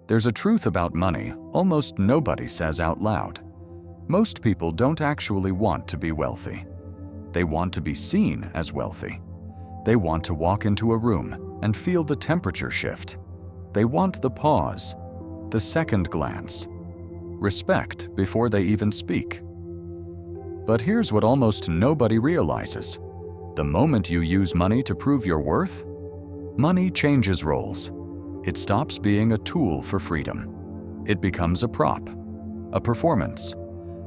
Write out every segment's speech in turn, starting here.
There's a truth about money almost nobody says out loud. Most people don't actually want to be wealthy. They want to be seen as wealthy. They want to walk into a room and feel the temperature shift. They want the pause, the second glance, respect before they even speak. But here's what almost nobody realizes. The moment you use money to prove your worth, money changes roles. It stops being a tool for freedom. It becomes a prop, a performance,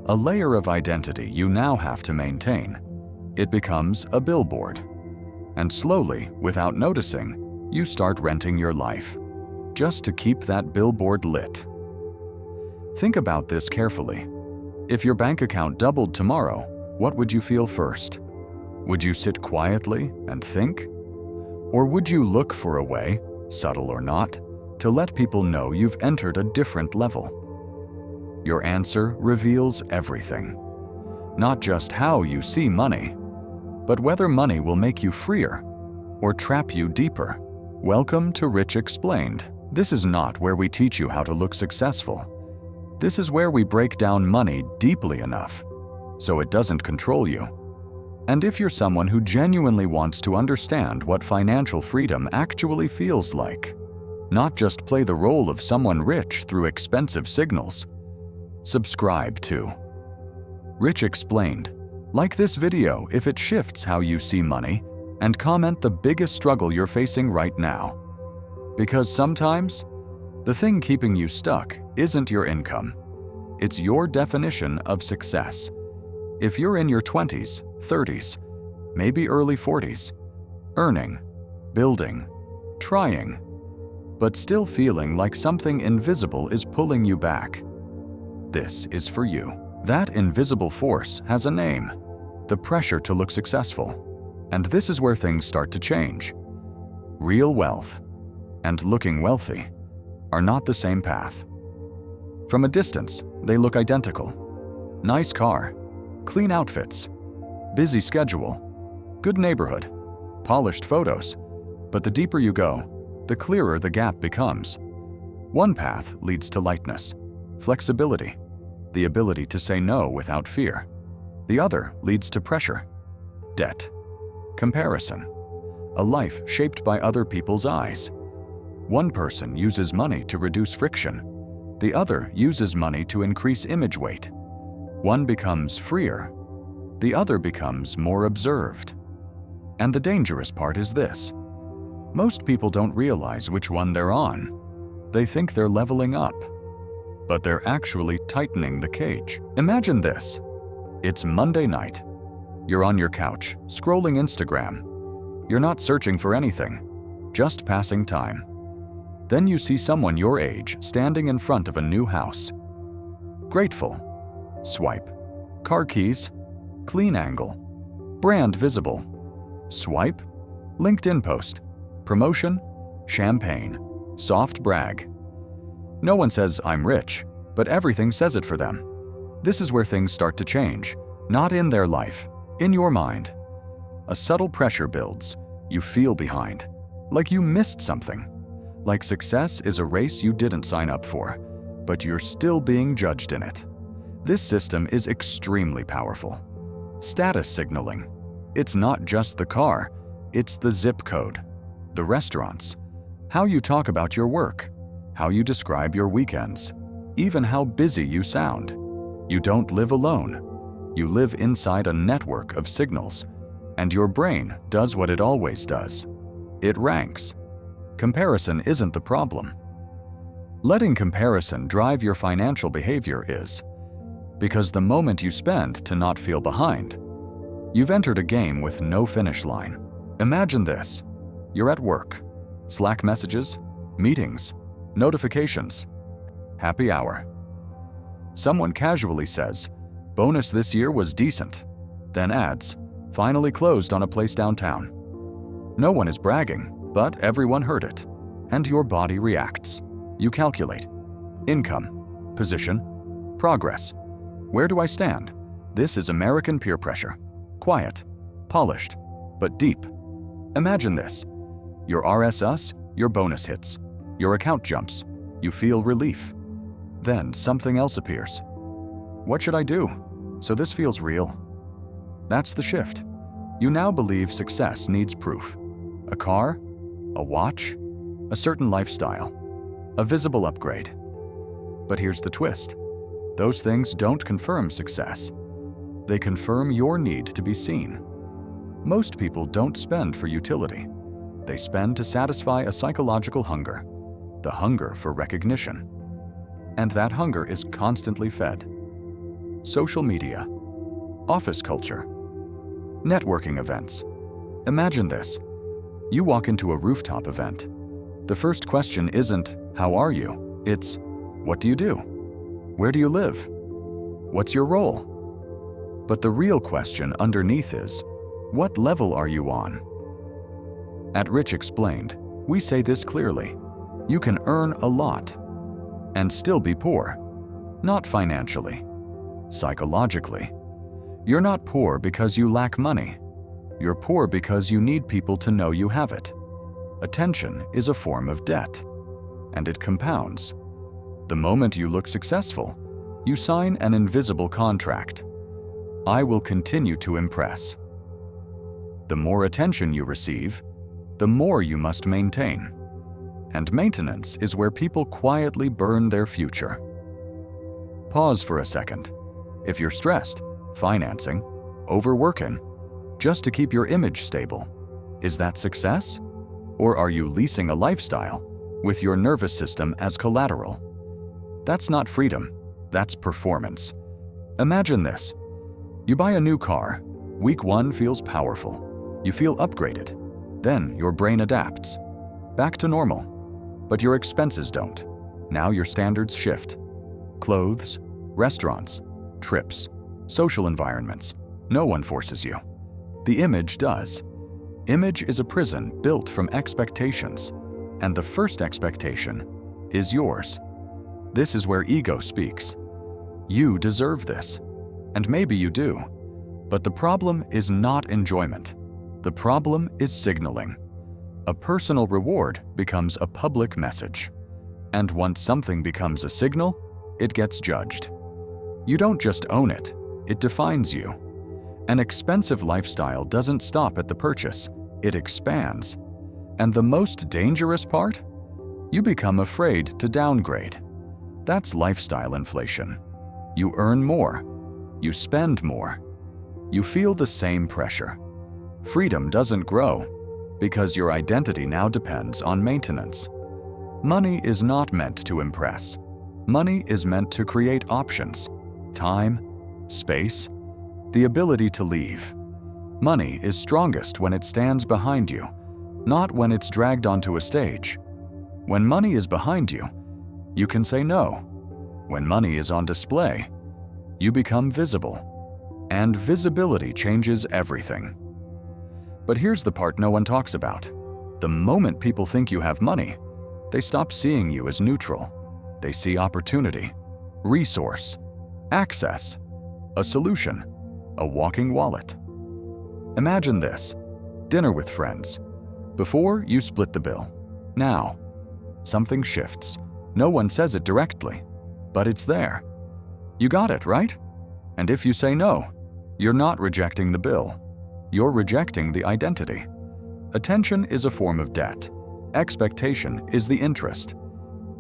a layer of identity you now have to maintain. It becomes a billboard. And slowly, without noticing, you start renting your life, just to keep that billboard lit. Think about this carefully. If your bank account doubled tomorrow, what would you feel first? Would you sit quietly and think? Or would you look for a way, subtle or not, to let people know you've entered a different level? Your answer reveals everything. Not just how you see money, but whether money will make you freer or trap you deeper. Welcome to Rich Explained. This is not where we teach you how to look successful. This is where we break down money deeply enough so it doesn't control you. And if you're someone who genuinely wants to understand what financial freedom actually feels like, not just play the role of someone rich through expensive signals, subscribe to Rich Explained. Like this video if it shifts how you see money, and comment the biggest struggle you're facing right now. Because sometimes, the thing keeping you stuck isn't your income. It's your definition of success. If you're in your 20s, 30s, maybe early 40s, earning, building, trying, but still feeling like something invisible is pulling you back, this is for you. That invisible force has a name: the pressure to look successful. And this is where things start to change. Real wealth and looking wealthy are not the same path. From a distance, they look identical. Nice car, clean outfits, busy schedule, good neighborhood, polished photos. But the deeper you go, the clearer the gap becomes. One path leads to lightness, flexibility, the ability to say no without fear. The other leads to pressure, debt, comparison, a life shaped by other people's eyes. One person uses money to reduce friction. The other uses money to increase image weight. One becomes freer. The other becomes more observed. And the dangerous part is this: most people don't realize which one they're on. They think they're leveling up, but they're actually tightening the cage. Imagine this. It's Monday night. You're on your couch, scrolling Instagram. You're not searching for anything, just passing time. Then you see someone your age standing in front of a new house. Grateful. Swipe. Car keys. Clean angle. Brand visible. Swipe. LinkedIn post. Promotion. Champagne. Soft brag. No one says, "I'm rich," but everything says it for them. This is where things start to change, not in their life, in your mind. A subtle pressure builds. You feel behind, like you missed something. Like success is a race you didn't sign up for, but you're still being judged in it. This system is extremely powerful. Status signaling. It's not just the car, it's the zip code, the restaurants, how you talk about your work, how you describe your weekends, even how busy you sound. You don't live alone. You live inside a network of signals, and your brain does what it always does. It ranks. Comparison isn't the problem. Letting comparison drive your financial behavior is. Because the moment you spend to not feel behind, you've entered a game with no finish line. Imagine this. You're at work. Slack messages, meetings, notifications, happy hour. Someone casually says, "Bonus this year was decent," then adds, "Finally closed on a place downtown." No one is bragging, but everyone heard it, and your body reacts. You calculate. Income, position, progress. Where do I stand? This is American peer pressure. Quiet, polished, but deep. Imagine this. Your RSS, your bonus hits. Your account jumps. You feel relief. Then something else appears. What should I do? So this feels real. That's the shift. You now believe success needs proof. A car, a watch, a certain lifestyle, a visible upgrade. But here's the twist. Those things don't confirm success. They confirm your need to be seen. Most people don't spend for utility. They spend to satisfy a psychological hunger, the hunger for recognition. And that hunger is constantly fed. Social media, office culture, networking events. Imagine this. You walk into a rooftop event. The first question isn't, "How are you?" It's, "What do you do? Where do you live? What's your role?" But the real question underneath is, what level are you on? At Rich Explained, we say this clearly. You can earn a lot and still be poor. Not financially, psychologically. You're not poor because you lack money. You're poor because you need people to know you have it. Attention is a form of debt, and it compounds. The moment you look successful, you sign an invisible contract. I will continue to impress. The more attention you receive, the more you must maintain. And maintenance is where people quietly burn their future. Pause for a second. If you're stressed, financing, overworking, just to keep your image stable, is that success? Or are you leasing a lifestyle with your nervous system as collateral? That's not freedom, that's performance. Imagine this. You buy a new car. Week 1 feels powerful. You feel upgraded. Then your brain adapts. Back to normal. But your expenses don't. Now your standards shift. Clothes, restaurants, trips, social environments. No one forces you. The image does. Image is a prison built from expectations, and the first expectation is yours. This is where ego speaks. You deserve this, and maybe you do. But the problem is not enjoyment. The problem is signaling. A personal reward becomes a public message. And once something becomes a signal, it gets judged. You don't just own it, it defines you. An expensive lifestyle doesn't stop at the purchase, it expands. And the most dangerous part? You become afraid to downgrade. That's lifestyle inflation. You earn more. You spend more. You feel the same pressure. Freedom doesn't grow because your identity now depends on maintenance. Money is not meant to impress. Money is meant to create options, time, space, the ability to leave. Money is strongest when it stands behind you, not when it's dragged onto a stage. When money is behind you, you can say no. When money is on display, you become visible. And visibility changes everything. But here's the part no one talks about. The moment people think you have money, they stop seeing you as neutral. They see opportunity, resource, access, a solution, a walking wallet. Imagine this. Dinner with friends. Before, you split the bill. Now, something shifts. No one says it directly, but it's there. You got it, right? And if you say no, you're not rejecting the bill. You're rejecting the identity. Attention is a form of debt. Expectation is the interest.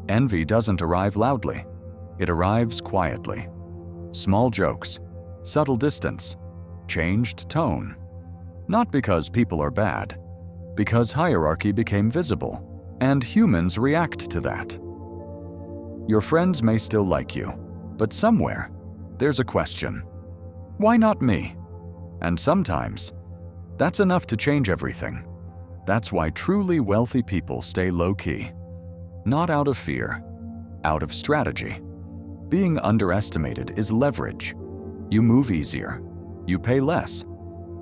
Envy doesn't arrive loudly. It arrives quietly. Small jokes, subtle distance, changed tone. Not because people are bad, because hierarchy became visible, and humans react to that. Your friends may still like you, but somewhere, there's a question. Why not me? And sometimes, that's enough to change everything. That's why truly wealthy people stay low-key. Not out of fear, out of strategy. Being underestimated is leverage. You move easier. You pay less.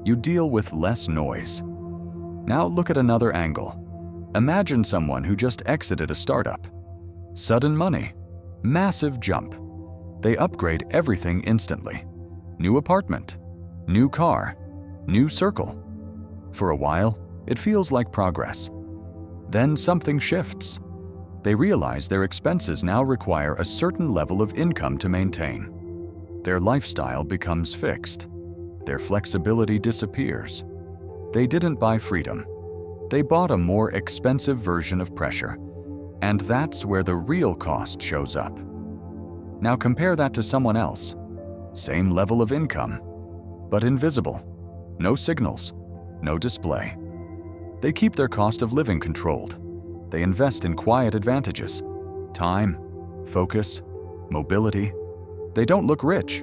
You deal with less noise. Now look at another angle. Imagine someone who just exited a startup. Sudden money. Massive jump. They upgrade everything instantly. New apartment. New car. New circle. For a while, it feels like progress. Then something shifts. They realize their expenses now require a certain level of income to maintain. Their lifestyle becomes fixed. Their flexibility disappears. They didn't buy freedom. They bought a more expensive version of pressure. And that's where the real cost shows up. Now compare that to someone else. Same level of income, but invisible. No signals, no display. They keep their cost of living controlled. They invest in quiet advantages: time, focus, mobility. They don't look rich,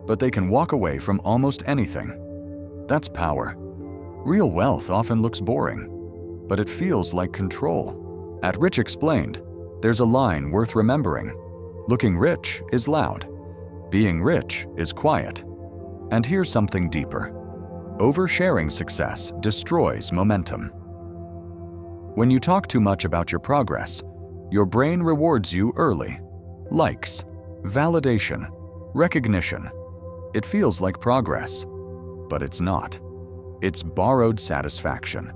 but they can walk away from almost anything. That's power. Real wealth often looks boring, but it feels like control. At Rich Explained, there's a line worth remembering. Looking rich is loud. Being rich is quiet. And here's something deeper. Oversharing success destroys momentum. When you talk too much about your progress, your brain rewards you early. Likes, validation, recognition. It feels like progress, but it's not. It's borrowed satisfaction,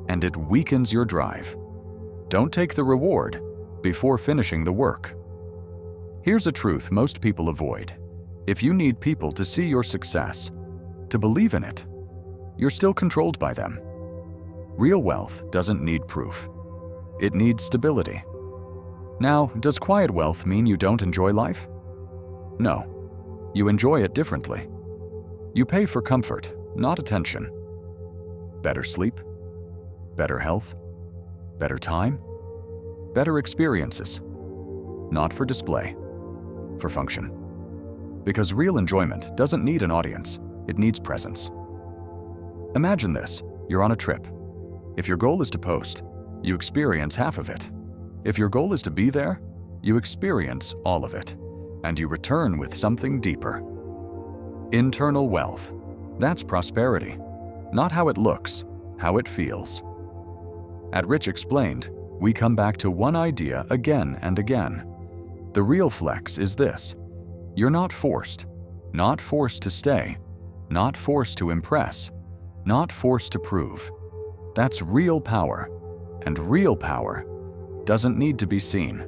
and it weakens your drive. Don't take the reward before finishing the work. Here's a truth most people avoid. If you need people to see your success, to believe in it, you're still controlled by them. Real wealth doesn't need proof. It needs stability. Now, does quiet wealth mean you don't enjoy life? No. You enjoy it differently. You pay for comfort, not attention. Better sleep, better health, better time, better experiences. Not for display, for function. Because real enjoyment doesn't need an audience, it needs presence. Imagine this, you're on a trip. If your goal is to post, you experience half of it. If your goal is to be there, you experience all of it, and you return with something deeper. Internal wealth. That's prosperity. Not how it looks, how it feels. At Rich Explained, we come back to one idea again and again. The real flex is this. You're not forced to stay, not forced to impress, not forced to prove. That's real power, and real power doesn't need to be seen.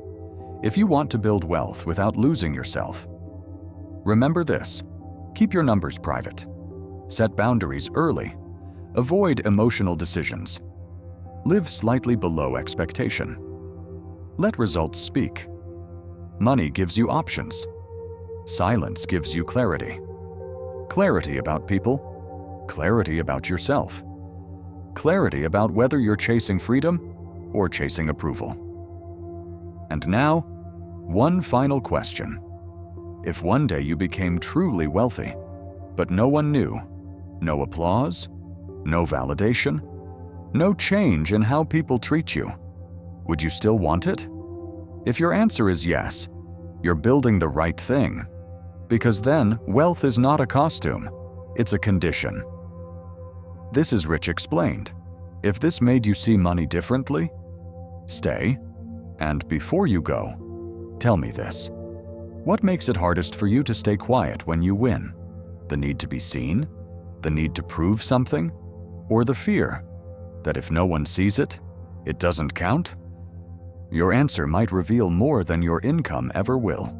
If you want to build wealth without losing yourself, remember this: keep your numbers private. Set boundaries early. Avoid emotional decisions. Live slightly below expectation. Let results speak. Money gives you options. Silence gives you clarity. Clarity about people. Clarity about yourself. Clarity about whether you're chasing freedom or chasing approval. And now, one final question. If one day you became truly wealthy, but no one knew, no applause, no validation, no change in how people treat you, would you still want it? If your answer is yes, you're building the right thing. Because then, wealth is not a costume, it's a condition. This is Rich Explained. If this made you see money differently, stay. And before you go, tell me this. What makes it hardest for you to stay quiet when you win? The need to be seen? The need to prove something? Or the fear that if no one sees it, it doesn't count? Your answer might reveal more than your income ever will.